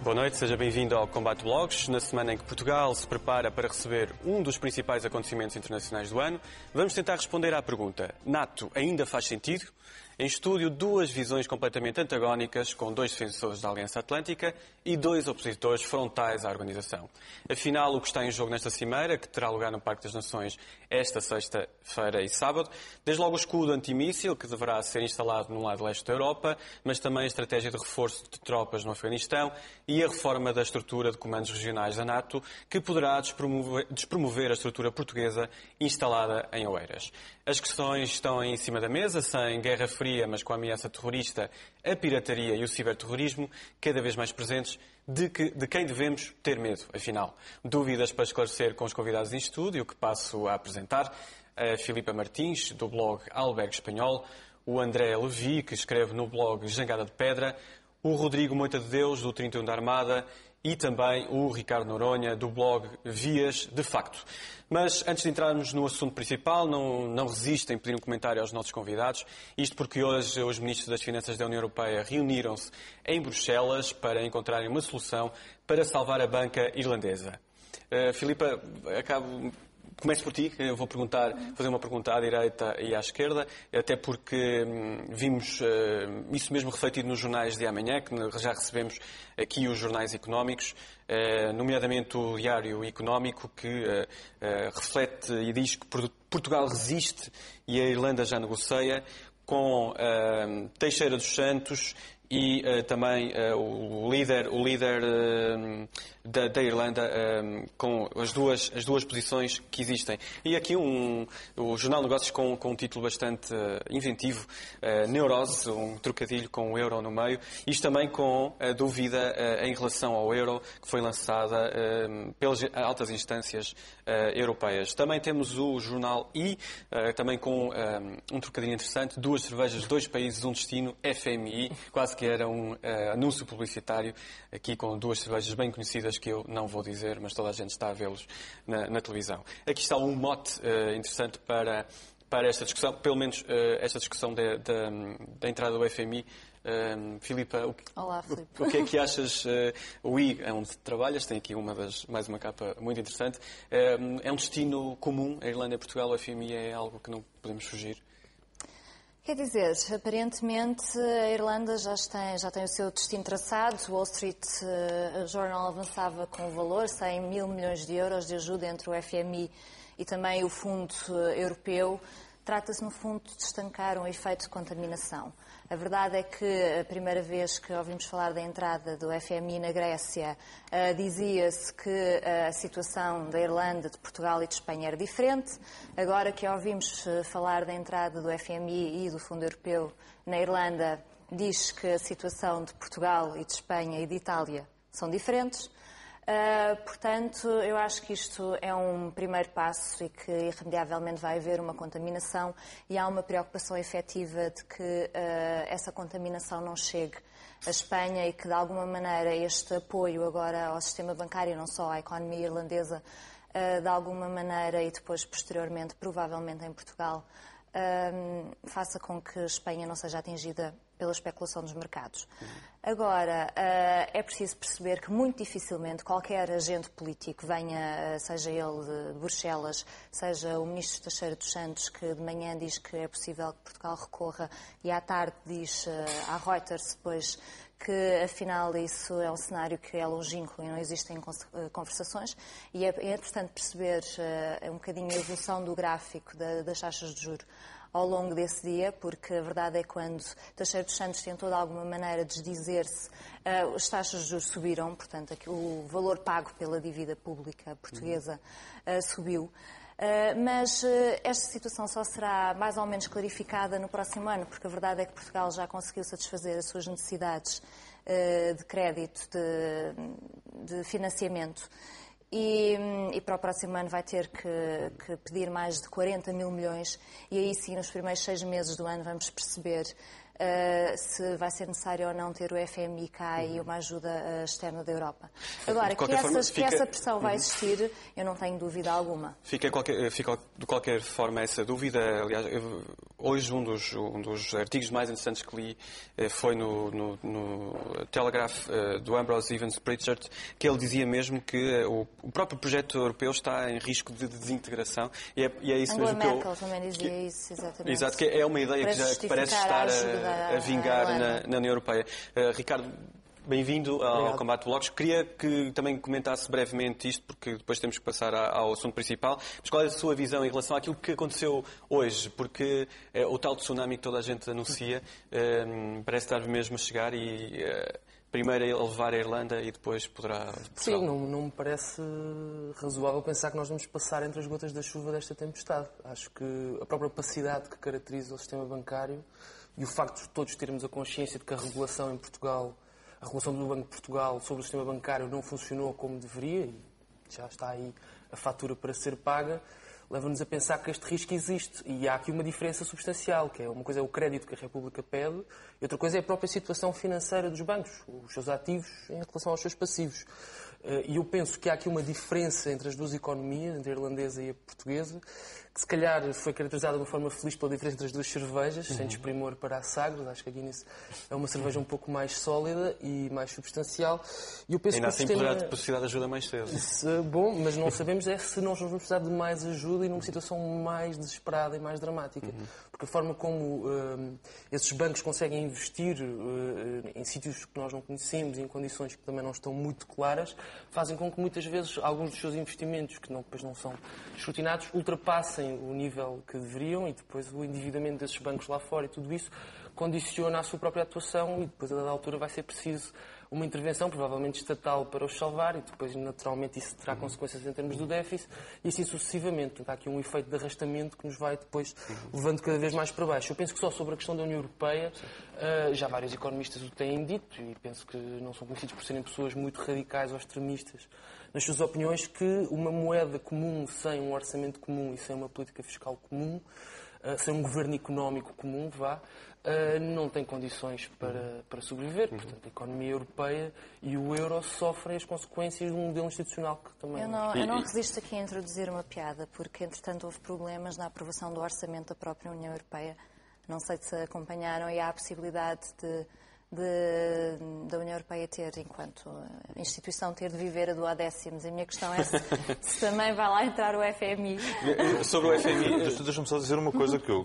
Boa noite, seja bem-vindo ao Combate Blogs. Na semana em que Portugal se prepara para receber um dos principais acontecimentos internacionais do ano, vamos tentar responder à pergunta: NATO ainda faz sentido? Em estúdio, duas visões completamente antagónicas, com dois defensores da Aliança Atlântica e dois opositores frontais à organização. Afinal, o que está em jogo nesta cimeira, que terá lugar no Parque das Nações esta sexta-feira e sábado, desde logo o escudo antimíssil, que deverá ser instalado no lado leste da Europa, mas também a estratégia de reforço de tropas no Afeganistão e a reforma da estrutura de comandos regionais da NATO, que poderá despromover a estrutura portuguesa instalada em Oeiras. As questões estão em cima da mesa, sem guerra fria, mas com a ameaça terrorista, a pirataria e o ciberterrorismo cada vez mais presentes. De quem devemos ter medo, afinal? Dúvidas para esclarecer com os convidados em estúdio, que passo a apresentar: a Filipa Martins, do blog Albergue Espanhol, o André Levi, que escreve no blog Jangada de Pedra, o Rodrigo Moita de Deus, do 31 da Armada, e também o Ricardo Noronha, do blog Vias de Facto. Mas antes de entrarmos no assunto principal, não resisto em pedir um comentário aos nossos convidados. Isto porque hoje os ministros das Finanças da União Europeia reuniram-se em Bruxelas para encontrarem uma solução para salvar a banca irlandesa. Filipa, começo por ti. Eu vou fazer uma pergunta à direita e à esquerda, até porque vimos isso mesmo refletido nos jornais de amanhã, que já recebemos aqui os jornais económicos, nomeadamente o Diário Económico, que reflete e diz que Portugal resiste e a Irlanda já negocia, com Teixeira dos Santos e também o líder da Irlanda, com as duas posições que existem. E aqui o Jornal de Negócios com um título bastante inventivo: Neurose, um trocadilho com o euro no meio. Isto também com a dúvida em relação ao euro, que foi lançada pelas altas instâncias europeias. Também temos o Jornal I, também com um trocadilho interessante: duas cervejas, dois países, um destino, FMI. Quase que era um anúncio publicitário, aqui com duas cervejas bem conhecidas que eu não vou dizer, mas toda a gente está a vê-los na televisão. Aqui está um mote interessante para esta discussão, pelo menos esta discussão da entrada do FMI. Filipa, Olá, Filipe. O que é que achas? O I é onde trabalhas, tem aqui mais uma capa muito interessante. É um destino comum, a Irlanda e Portugal, o FMI é algo que não podemos fugir? Quer dizer, aparentemente a Irlanda já tem o seu destino traçado. O Wall Street Journal avançava com o valor, 100 mil milhões de euros de ajuda entre o FMI e também o Fundo Europeu. Trata-se, no fundo, de estancar um efeito de contaminação. A verdade é que a primeira vez que ouvimos falar da entrada do FMI na Grécia, dizia-se que a situação da Irlanda, de Portugal e de Espanha era diferente. Agora que ouvimos falar da entrada do FMI e do Fundo Europeu na Irlanda, diz que a situação de Portugal e de Espanha e de Itália são diferentes. Portanto, eu acho que isto é um primeiro passo e que irremediavelmente vai haver uma contaminação, e há uma preocupação efetiva de que essa contaminação não chegue à Espanha e que, de alguma maneira, este apoio agora ao sistema bancário, não só à economia irlandesa, de alguma maneira, e depois, posteriormente, provavelmente em Portugal, faça com que a Espanha não seja atingida pela especulação dos mercados. Agora, é preciso perceber que muito dificilmente qualquer agente político venha, seja ele de Bruxelas, seja o ministro Teixeira dos Santos, que de manhã diz que é possível que Portugal recorra e à tarde diz à Reuters depois que, afinal, isso é um cenário que é longínquo e não existem conversações. E é importante perceber um bocadinho a evolução do gráfico das taxas de juros ao longo desse dia, porque a verdade é que quando Teixeira dos Santos tentou de alguma maneira desdizer-se, as taxas de juros subiram, portanto o valor pago pela dívida pública portuguesa subiu. Mas esta situação só será mais ou menos clarificada no próximo ano, porque a verdade é que Portugal já conseguiu satisfazer as suas necessidades de crédito, de financiamento. E para o próximo ano vai ter que pedir mais de 40 mil milhões, e aí sim, nos primeiros 6 meses do ano, vamos perceber se vai ser necessário ou não ter o FMI cá e uma ajuda externa da Europa. Agora, que essa pressão vai existir, eu não tenho dúvida alguma. Fica de qualquer forma essa dúvida. Aliás, hoje um dos artigos mais interessantes que li foi no Telegraph do Ambrose Evans Pritchard, que ele dizia mesmo que o próprio projeto europeu está em risco de desintegração. E é isso Angela mesmo que Merkel também dizia isso, exatamente. Exato, que é uma ideia que parece estar a vingar na União Europeia. Ricardo, bem-vindo ao Combate Blogs. Queria que também comentasse brevemente isto, porque depois temos que passar ao assunto principal. Mas qual é a sua visão em relação àquilo que aconteceu hoje? Porque o tal tsunami que toda a gente anuncia parece estar mesmo a chegar e primeiro a levar a Irlanda e depois poderá... Sim, não me parece razoável pensar que nós vamos passar entre as gotas da chuva desta tempestade. Acho que a própria opacidade que caracteriza o sistema bancário e o facto de todos termos a consciência de que a regulação em Portugal, a regulação do Banco de Portugal sobre o sistema bancário não funcionou como deveria, e já está aí a fatura para ser paga, leva-nos a pensar que este risco existe. E há aqui uma diferença substancial, que é uma coisa é o crédito que a República pede e outra coisa é a própria situação financeira dos bancos, os seus ativos em relação aos seus passivos. E eu penso que há aqui uma diferença entre as duas economias, entre a irlandesa e a portuguesa, que se calhar foi caracterizada de uma forma feliz pela diferença entre as duas cervejas, sem desprimor para a Sagres. Acho que a Guinness é uma cerveja um pouco mais sólida e mais substancial. E eu penso ainda que assim poderá precisar de ajuda mais cedo. Bom, mas não sabemos se nós vamos precisar de mais ajuda e numa situação mais desesperada e mais dramática. Porque a forma como esses bancos conseguem investir em sítios que nós não conhecemos e em condições que também não estão muito claras, fazem com que muitas vezes alguns dos seus investimentos, que depois não são escrutinados, ultrapassem o nível que deveriam e depois o endividamento desses bancos lá fora e tudo isso condiciona a sua própria atuação e depois a dada altura vai ser preciso uma intervenção, provavelmente estatal, para os salvar e depois naturalmente isso terá consequências em termos do déficit e assim sucessivamente. Portanto, há aqui um efeito de arrastamento que nos vai depois levando cada vez mais para baixo. Eu penso que só sobre a questão da União Europeia já vários economistas o têm dito e penso que não são conhecidos por serem pessoas muito radicais ou extremistas nas suas opiniões, que uma moeda comum sem um orçamento comum e sem uma política fiscal comum, sem um governo económico comum, não tem condições para sobreviver. Portanto, a economia europeia e o euro sofrem as consequências de um modelo institucional que também... Eu não resisto aqui a introduzir uma piada, porque, entretanto, houve problemas na aprovação do orçamento da própria União Europeia. Não sei se acompanharam e há a possibilidade da União Europeia ter, enquanto instituição, ter de viver a do décimos. A minha questão é se também vai lá entrar o FMI. Sobre o FMI... Deixa-me só dizer uma coisa que eu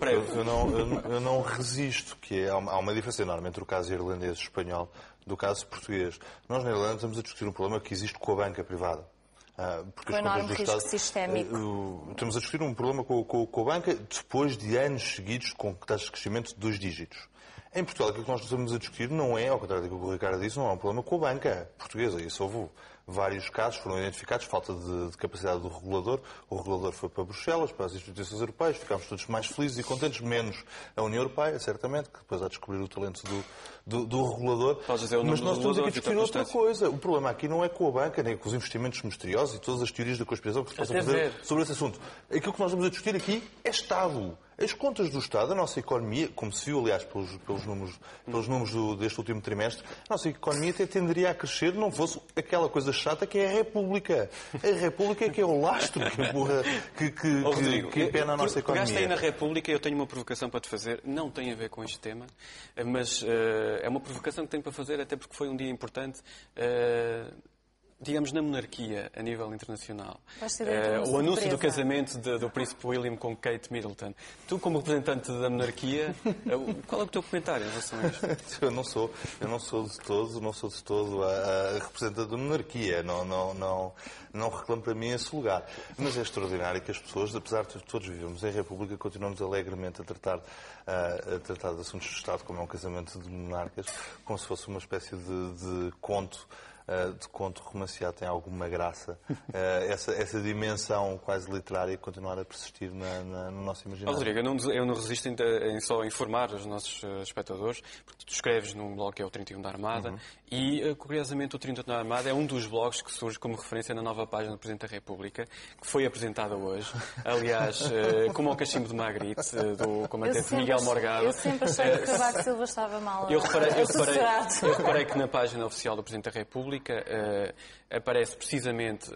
não resisto, que é, há uma diferença enorme entre o caso irlandês e espanhol do caso português. Nós, na Irlanda, estamos a discutir um problema que existe com a banca privada. Porque o enorme risco sistémico. Estamos a discutir um problema com a banca depois de anos seguidos com taxas de crescimento de 2 dígitos. Em Portugal, aquilo que nós estamos a discutir não é, ao contrário do que o Ricardo disse, não é um problema com a banca portuguesa. Isso houve vários casos, foram identificados, falta de capacidade do regulador. O regulador foi para Bruxelas, para as instituições europeias, ficámos todos mais felizes e contentes, menos a União Europeia, certamente, que depois há de descobrir o talento do regulador. Mas nós estamos aqui a discutir outra coisa. O problema aqui não é com a banca, nem com os investimentos misteriosos e todas as teorias da conspiração que se possam fazer sobre esse assunto. Aquilo que nós vamos a discutir aqui é Estado. As contas do Estado, a nossa economia, como se viu, aliás, pelos números deste último trimestre, a nossa economia até tenderia a crescer, não fosse aquela coisa chata que é a República. A República é que é o lastro que empurra, que empena a nossa economia. Pegaste aí na República, eu tenho uma provocação para te fazer, não tem a ver com este tema, mas é uma provocação que tenho para fazer, até porque foi um dia importante. Digamos, na monarquia, a nível internacional. O anúncio do casamento do Príncipe William com Kate Middleton. Tu, como representante da monarquia, qual é o teu comentário em relação a isto? Eu não sou de todo a representante da monarquia. Não reclamo para mim esse lugar. Mas é extraordinário que as pessoas, apesar de todos vivemos em República, continuamos alegremente a tratar de assuntos de Estado, como é um casamento de monarcas, como se fosse uma espécie de conto de conto romanceado tem alguma graça. Essa dimensão quase literária continuar a persistir no nosso imaginário. Rodrigo, eu não resisto em só informar os nossos espectadores, porque tu escreves num blog que é o 31 da Armada, e, curiosamente, o 31 da Armada é um dos blogs que surge como referência na nova página do Presidente da República, que foi apresentada hoje, aliás, como ao cachimbo de Magritte, do comandante Miguel Morgado. Eu sempre achei que Cavaco Silva estava mal Eu assessorado. reparei que na página oficial do Presidente da República aparece precisamente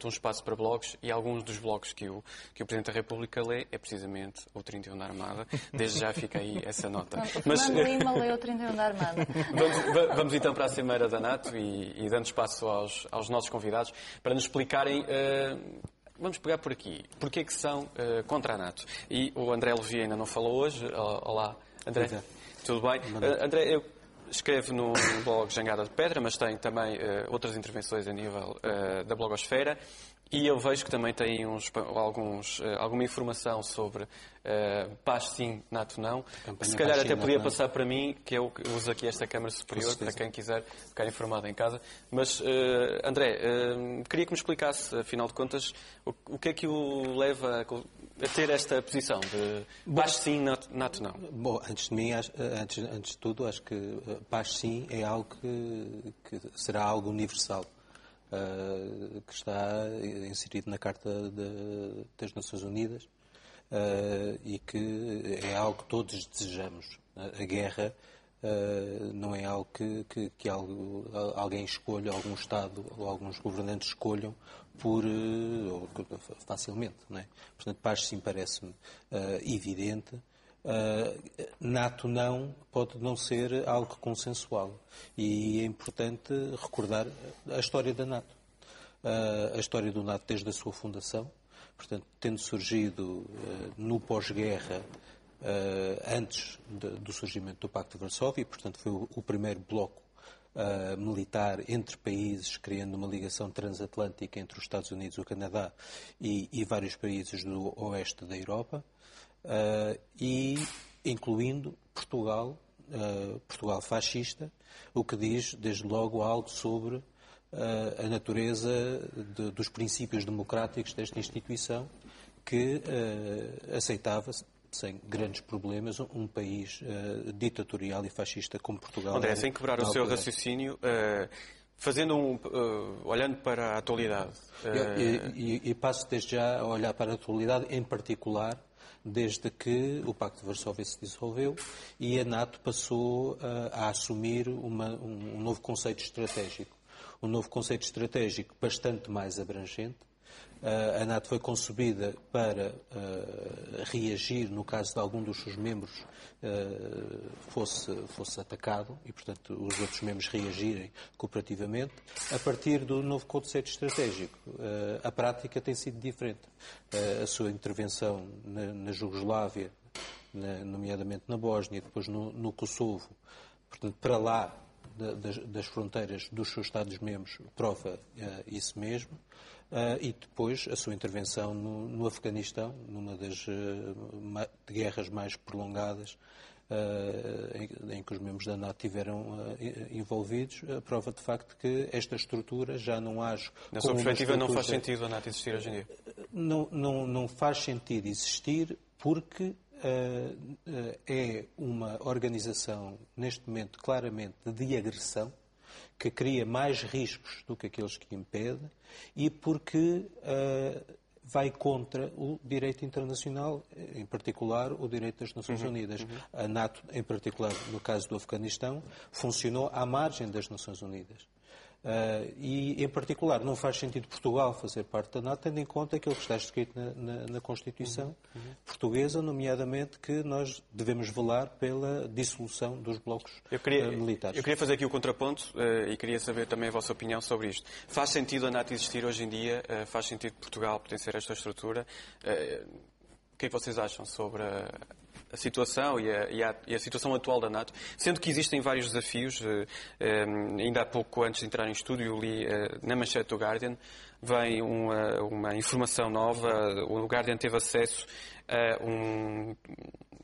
um espaço para blogs, e alguns dos blogs que o Presidente da República lê é precisamente o 31 da Armada. Desde já fica aí essa nota. Fernando Lima leu o 31 da Armada. Vamos então para a Cimeira da NATO e dando espaço aos nossos convidados para nos explicarem. Vamos pegar por aqui. Porquê que são contra a NATO? E o André Levy ainda não falou hoje. Olá, André. Tudo bem? André, eu escrevo no blog Jangada de Pedra, mas tem também outras intervenções a nível da blogosfera. E eu vejo que também tem alguma informação sobre paz sim, NATO não. Se calhar até podia passar para mim, que eu uso aqui esta câmara superior, para quem quiser ficar informado em casa. Mas, André, queria que me explicasse, afinal de contas, o que é que o leva a ter esta posição de paz sim, NATO não. Bom, antes de tudo, acho que paz sim é algo que será algo universal. Que está inserido na Carta das Nações Unidas e que é algo que todos desejamos. A guerra não é algo que alguém escolha, algum Estado ou alguns governantes escolham facilmente. Não é? Portanto, paz sim parece-me evidente. NATO não pode não ser algo consensual e é importante recordar a história da NATO, a história do NATO desde a sua fundação, portanto, tendo surgido no pós-guerra, antes do surgimento do Pacto de Varsóvia, portanto foi o primeiro bloco militar entre países, criando uma ligação transatlântica entre os Estados Unidos, o Canadá e vários países do oeste da Europa. E incluindo Portugal, Portugal fascista, o que diz, desde logo, algo sobre a natureza dos princípios democráticos desta instituição, que aceitava, sem grandes problemas, um país ditatorial e fascista como Portugal. André, sem quebrar o seu raciocínio, olhando para a atualidade. E passo desde já a olhar para a atualidade, em particular desde que o Pacto de Varsóvia se dissolveu e a NATO passou a assumir um novo conceito estratégico. Um novo conceito estratégico bastante mais abrangente. A NATO foi concebida para reagir no caso de algum dos seus membros fosse atacado e, portanto, os outros membros reagirem cooperativamente. A partir do novo conceito estratégico, a prática tem sido diferente. A sua intervenção na Jugoslávia, nomeadamente na Bósnia, depois no Kosovo, portanto, para lá das fronteiras dos seus Estados-membros, prova isso mesmo. E depois a sua intervenção no Afeganistão, numa das guerras mais prolongadas em que os membros da NATO estiveram envolvidos, a prova de facto que esta estrutura já não age... Na sua perspectiva, não faz sentido a NATO existir hoje em dia? Não faz sentido existir porque é uma organização, neste momento, claramente de agressão, que cria mais riscos do que aqueles que impede e porque vai contra o direito internacional, em particular o direito das Nações Unidas. A NATO, em particular no caso do Afeganistão, funcionou à margem das Nações Unidas. E, em particular, não faz sentido Portugal fazer parte da NATO, tendo em conta aquilo que está escrito na Constituição portuguesa, nomeadamente que nós devemos velar pela dissolução dos blocos militares. Eu queria fazer aqui o contraponto e queria saber também a vossa opinião sobre isto. Faz sentido a NATO existir hoje em dia? Faz sentido Portugal pertencer a esta estrutura? O que é que vocês acham sobre a situação e a situação atual da NATO, sendo que existem vários desafios. Ainda há pouco, antes de entrar em estúdio, eu li na manchete do Guardian vem uma informação nova. O Guardian teve acesso a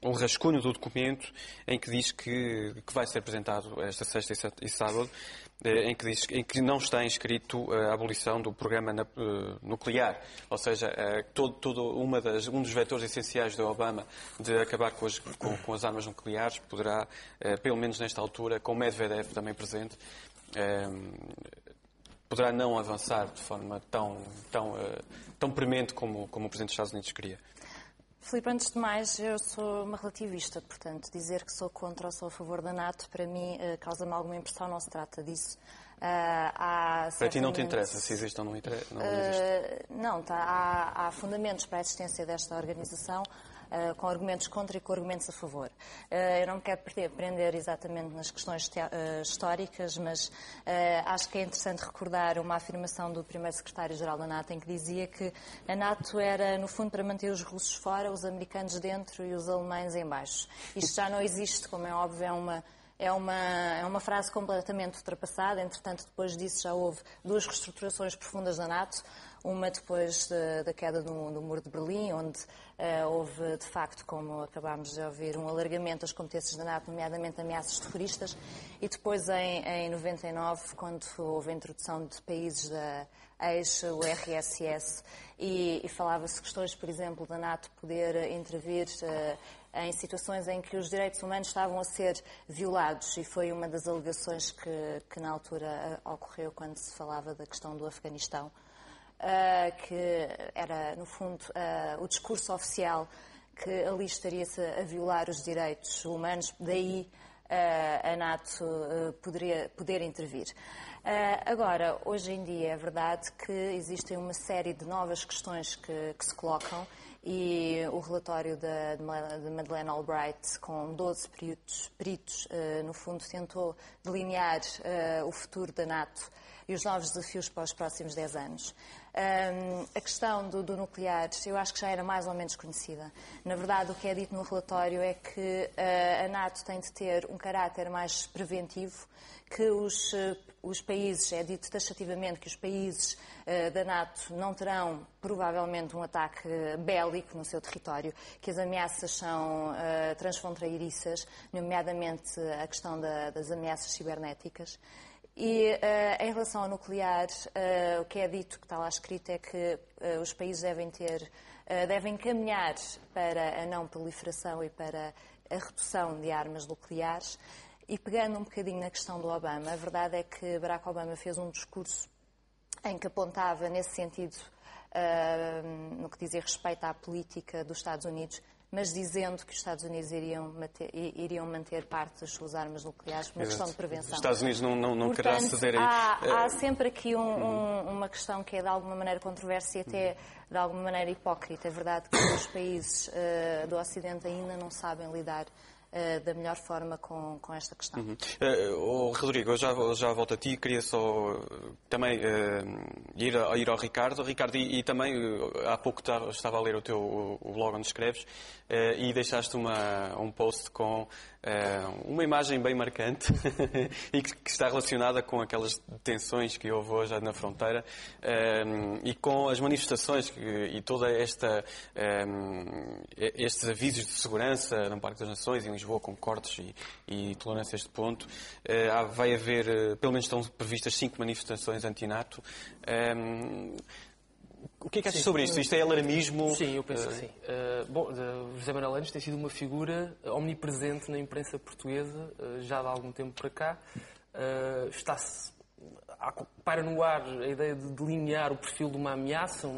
um rascunho do documento em que diz que vai ser apresentado esta sexta e sábado, em que não está inscrito a abolição do programa nuclear. Ou seja, um dos vetores essenciais da Obama de acabar com as armas nucleares poderá, pelo menos nesta altura, com Medvedev também presente, poderá não avançar de forma tão premente como o Presidente dos Estados Unidos queria. Filipe, antes de mais, eu sou uma relativista, portanto, dizer que sou contra ou sou a favor da NATO, para mim, causa-me alguma impressão, não se trata disso. Para ti não te interessa se existe ou não existe? Não, há fundamentos para a existência desta organização, com argumentos contra e com argumentos a favor. Eu não me quero prender exatamente nas questões históricas, mas acho que é interessante recordar uma afirmação do primeiro secretário-geral da NATO, em que dizia que a NATO era, no fundo, para manter os russos fora, os americanos dentro e os alemães em baixo. Isto já não existe, como é óbvio, é uma frase completamente ultrapassada. Entretanto, depois disso já houve duas reestruturações profundas da NATO. Uma depois da queda do Muro de Berlim, onde houve, de facto, como acabámos de ouvir, um alargamento das competências da NATO, nomeadamente ameaças terroristas. E depois, em 99, quando houve a introdução de países da ex-URSS, e falava-se de questões, por exemplo, da NATO poder intervir em situações em que os direitos humanos estavam a ser violados, e foi uma das alegações que na altura ocorreu quando se falava da questão do Afeganistão, que era, no fundo, o discurso oficial que ali estaria-se a violar os direitos humanos, daí a NATO poder intervir. Agora, hoje em dia, é verdade que existem uma série de novas questões que se colocam, e o relatório de Madeleine Albright, com 12 peritos, no fundo, tentou delinear o futuro da NATO e os novos desafios para os próximos 10 anos. A questão do nuclear, eu acho que já era mais ou menos conhecida. Na verdade, o que é dito no relatório é que a NATO tem de ter um caráter mais preventivo, que os países, é dito taxativamente que os países da NATO não terão, provavelmente, um ataque bélico no seu território, que as ameaças são transfronteiriças, nomeadamente a questão das ameaças cibernéticas. E em relação ao nuclear, o que é dito, que está lá escrito, é que os países devem caminhar para a não proliferação e para a redução de armas nucleares. E pegando um bocadinho na questão do Obama, a verdade é que Barack Obama fez um discurso em que apontava nesse sentido, no que dizia respeito à política dos Estados Unidos, mas dizendo que os Estados Unidos iriam manter parte das suas armas nucleares por uma questão de prevenção. Os Estados Unidos não querá ceder aí. Há sempre aqui uma questão que é de alguma maneira controversa e até de alguma maneira hipócrita. É verdade que os países do Ocidente ainda não sabem lidar da melhor forma com esta questão. Rodrigo, eu já volto a ti. Queria só também ir ao Ricardo. Ricardo, e também há pouco estava a ler o blog onde escreves e deixaste um post com uma imagem bem marcante e que está relacionada com aquelas detenções que houve hoje na fronteira e com as manifestações e toda estes avisos de segurança no Parque das Nações, em Lisboa, com cortes e tolerância a este ponto. Vai haver, pelo menos estão previstas 5 manifestações anti-NATO. O que é que achas sobre isto? Isto é alarmismo? Sim, eu penso que sim. José Manuel Anos tem sido uma figura omnipresente na imprensa portuguesa já de algum tempo para cá. Paira no ar a ideia de delinear o perfil de uma ameaça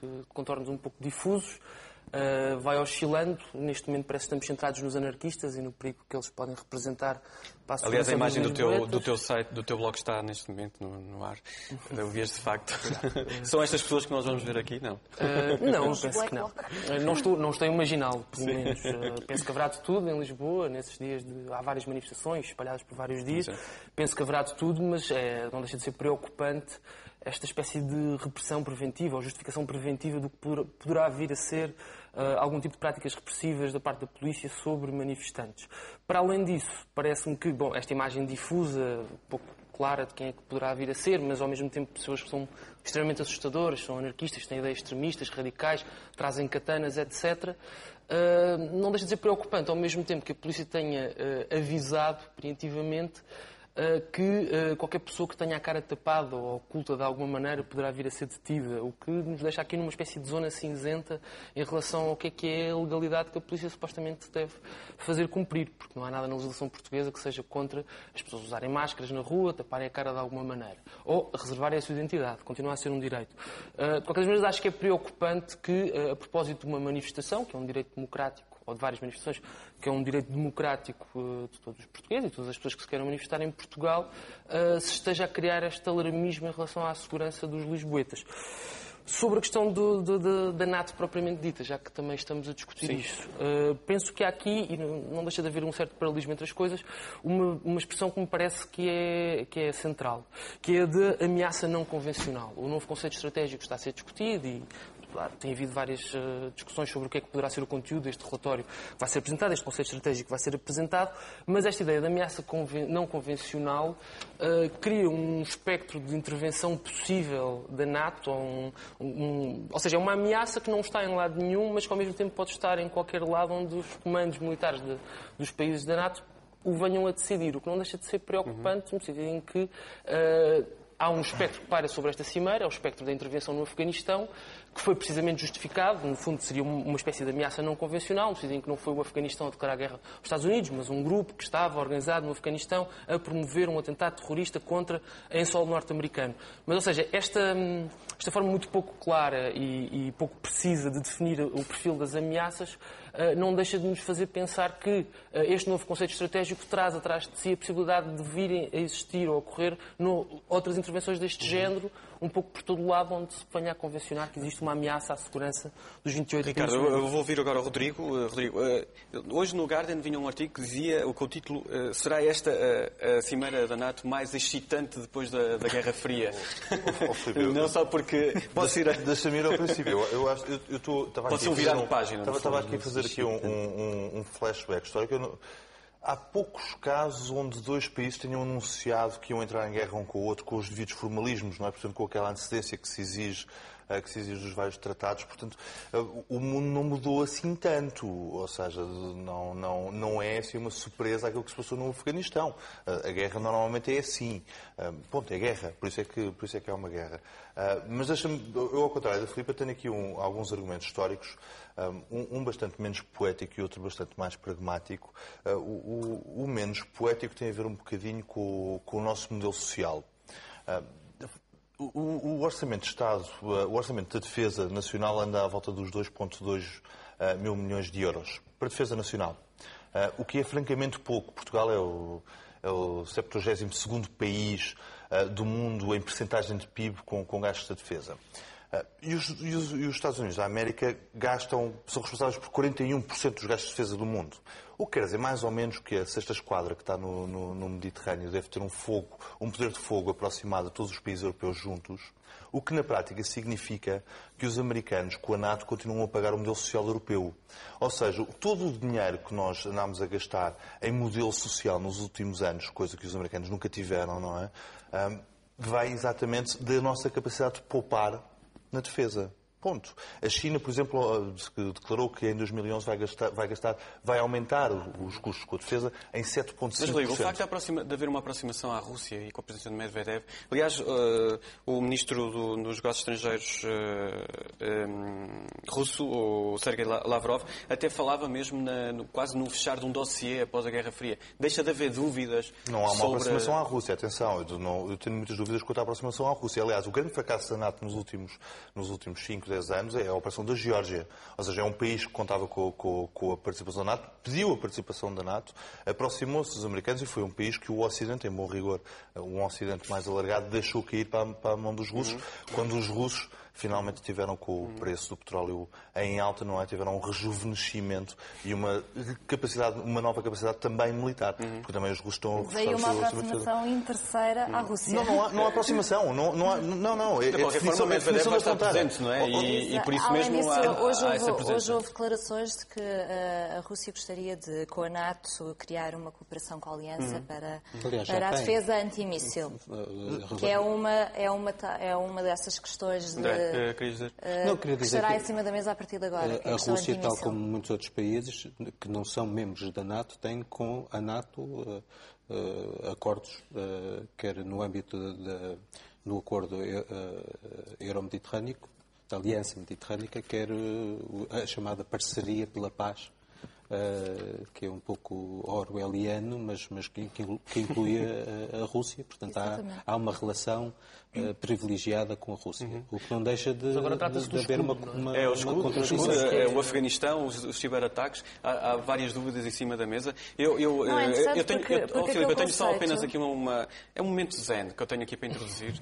que contornos um pouco difusos. Vai oscilando. Neste momento parece que estamos centrados nos anarquistas e no perigo que eles podem representar. Aliás, a imagem do teu site, do teu blog está neste momento no ar. Eu vi de facto. São estas pessoas que nós vamos ver aqui? Não. Não, penso que não. Não estou a imaginá-lo, pelo menos. Penso que haverá de tudo em Lisboa, nesses dias há várias manifestações espalhadas por vários dias. Sim. Penso que haverá de tudo, mas não deixa de ser preocupante esta espécie de repressão preventiva ou justificação preventiva do que poderá vir a ser algum tipo de práticas repressivas da parte da polícia sobre manifestantes. Para além disso, parece-me que esta imagem difusa, pouco clara de quem é que poderá vir a ser, mas ao mesmo tempo pessoas que são extremamente assustadoras, são anarquistas, têm ideias extremistas, radicais, trazem katanas, etc. Não deixa de ser preocupante, ao mesmo tempo que a polícia tenha avisado preventivamente que qualquer pessoa que tenha a cara tapada ou oculta de alguma maneira poderá vir a ser detida, o que nos deixa aqui numa espécie de zona cinzenta em relação ao que é a legalidade que a polícia supostamente deve fazer cumprir, porque não há nada na legislação portuguesa que seja contra as pessoas usarem máscaras na rua, taparem a cara de alguma maneira, ou reservarem a sua identidade, continua a ser um direito. De qualquer maneira, acho que é preocupante que, a propósito de uma manifestação, que é um direito democrático, ou de várias manifestações, que é um direito democrático de todos os portugueses e todas as pessoas que se queiram manifestar em Portugal, se esteja a criar este alarmismo em relação à segurança dos lisboetas. Sobre a questão da NATO propriamente dita, já que também estamos a discutir isso, penso que há aqui, e não deixa de haver um certo paralelismo entre as coisas, uma expressão que me parece que é central, que é a de ameaça não convencional. O novo conceito estratégico está a ser discutido e tem havido várias discussões sobre o que é que poderá ser o conteúdo deste relatório que vai ser apresentado, este conceito estratégico vai ser apresentado, mas esta ideia de ameaça não convencional cria um espectro de intervenção possível da NATO, ou seja, é uma ameaça que não está em lado nenhum, mas que ao mesmo tempo pode estar em qualquer lado onde os comandos militares dos países da NATO o venham a decidir, o que não deixa de ser preocupante no sentido em que há um espectro que paira sobre esta cimeira, é o espectro da intervenção no Afeganistão, que foi precisamente justificado, no fundo seria uma espécie de ameaça não convencional, no sentido em que não foi o Afeganistão a declarar guerra aos Estados Unidos, mas um grupo que estava organizado no Afeganistão a promover um atentado terrorista em solo norte-americano. Mas, ou seja, esta forma muito pouco clara e pouco precisa de definir o perfil das ameaças não deixa de nos fazer pensar que este novo conceito estratégico traz atrás de si a possibilidade de virem a existir ou a ocorrer outras intervenções deste género, um pouco por todo o lado onde se venha a convencionar que existe uma ameaça à segurança dos 28 Ricardo, países. eu vou ouvir agora o Rodrigo. Rodrigo, hoje no Guardian vinha um artigo que dizia, com o título, será esta a cimeira da NATO mais excitante depois da Guerra Fria? Não só porque... Deixa-me ir ao princípio. Pode ser um virar de página. Estava aqui a fazer aqui um flashback histórico. Há poucos casos onde dois países tenham anunciado que iam entrar em guerra um com o outro com os devidos formalismos, não é? Portanto, com aquela antecedência que se exige dos vários tratados. Portanto, o mundo não mudou assim tanto. Ou seja, não é assim uma surpresa aquilo que se passou no Afeganistão. A guerra normalmente é assim. Ponto, é guerra. Por isso é que é uma guerra. Mas deixa-me, eu ao contrário da Filipe, tenho aqui alguns argumentos históricos, um bastante menos poético e outro bastante mais pragmático. O menos poético tem a ver um bocadinho com o nosso modelo social. O Orçamento de Estado, o Orçamento da Defesa Nacional anda à volta dos 2,2 mil milhões de euros para a Defesa Nacional, o que é francamente pouco. Portugal é o 72º país do mundo em percentagem de PIB com gastos da defesa. E os Estados Unidos da América são responsáveis por 41% dos gastos de defesa do mundo. O que quer dizer, mais ou menos, que a sexta esquadra que está no Mediterrâneo deve ter um poder de fogo aproximado a todos os países europeus juntos, o que na prática significa que os americanos, com a NATO, continuam a pagar o modelo social europeu. Ou seja, todo o dinheiro que nós andámos a gastar em modelo social nos últimos anos, coisa que os americanos nunca tiveram, não é? Vai exatamente da nossa capacidade de poupar na defesa. Ponto. A China, por exemplo, declarou que em 2011 vai aumentar os custos com a defesa em 7,5%. Mas, Rodrigo, o facto de haver uma aproximação à Rússia e com a presença de Medvedev... Aliás, o ministro dos Negócios Estrangeiros russo, o Sergei Lavrov, até falava mesmo quase no fechar de um dossiê após a Guerra Fria. Deixa de haver dúvidas. Não há uma aproximação à Rússia, atenção. Eu tenho muitas dúvidas quanto à aproximação à Rússia. Aliás, o grande fracasso da NATO nos últimos 5, 10 anos é a operação da Geórgia. Ou seja, é um país que contava com a participação da NATO, pediu a participação da NATO, aproximou-se dos americanos e foi um país que o Ocidente, em bom rigor, um Ocidente mais alargado, deixou cair para a mão dos russos, quando os russos finalmente tiveram, com o preço do petróleo em alta, não é? Tiveram um rejuvenescimento e uma nova capacidade também militar. Porque também os russos estão a Veio uma aproximação interesseira à Rússia. Não há aproximação. Não. De qualquer forma, Medvedev vai estar presente, não é? E por isso mesmo disso, há essa presença. Hoje houve declarações de que a Rússia gostaria de, com a NATO, criar uma cooperação com a Aliança para a defesa antimíssil, que é uma dessas questões André, querias dizer? Que estará em cima da mesa a partir de agora. A Rússia, tal como muitos outros países que não são membros da NATO, tem com a NATO acordos, quer no âmbito do acordo euro-mediterrâneo, da Aliança Mediterrânica, quer a chamada Parceria pela Paz, que é um pouco orwelliano, mas que inclui a Rússia. Portanto, há uma relação privilegiada com a Rússia. O que não deixa de haver uma contradição. O Afeganistão, os ciberataques, há várias dúvidas em cima da mesa. Eu tenho só apenas aqui é um momento zen que eu tenho aqui para introduzir.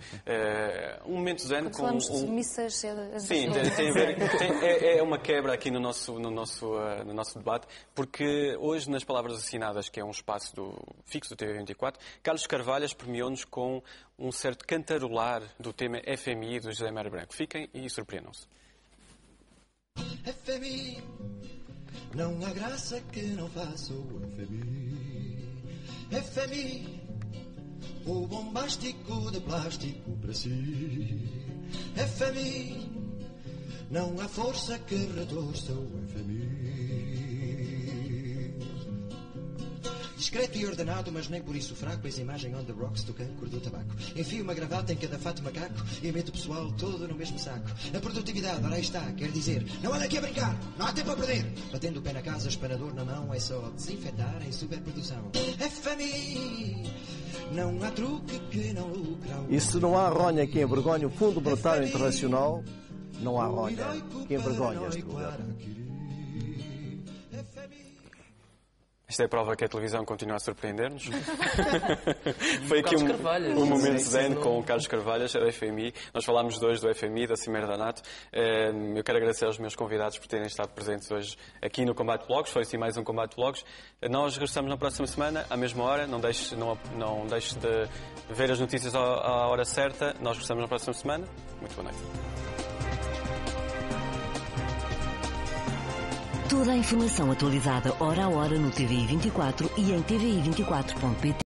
Um momento zen com mísseis. Sim, tem a ver. É uma quebra aqui no nosso debate, porque hoje, nas palavras assinadas, que é um espaço fixo do TV24, Carlos Carvalhas premiou-nos com um certo cantarolar do tema FMI do José Mário Branco. Fiquem e surpreendam-se. FMI, não há graça que não faça o FMI. FMI, o bombástico de plástico para si. FMI, não há força que retorça o FMI. Discreto e ordenado, mas nem por isso fraco, eis a imagem on the rocks do cancro do tabaco. Enfio uma gravata em cada fato macaco e meto o pessoal todo no mesmo saco. A produtividade, ora aí está, quer dizer, não anda aqui a brincar, não há tempo a perder. Batendo o pé na casa, espanador na mão, é só desinfetar em superprodução. FMI, não há truque que não lucra. E se não há ronha que envergonhe o Fundo Monetário Internacional, não há ronha que envergonhe este lugar. Esta é a prova que a televisão continua a surpreender-nos. Foi aqui um momento zen com o Carlos Carvalhas, da FMI. Nós falámos hoje do FMI, da Cimeira da NATO. Eu quero agradecer aos meus convidados por terem estado presentes hoje aqui no Combate Blogs. Foi assim mais um Combate Blogs. Nós regressamos na próxima semana, à mesma hora. Não deixe de ver as notícias à hora certa. Nós regressamos na próxima semana. Muito boa noite. Toda a informação atualizada hora a hora no TVI 24 e em tvi24.pt.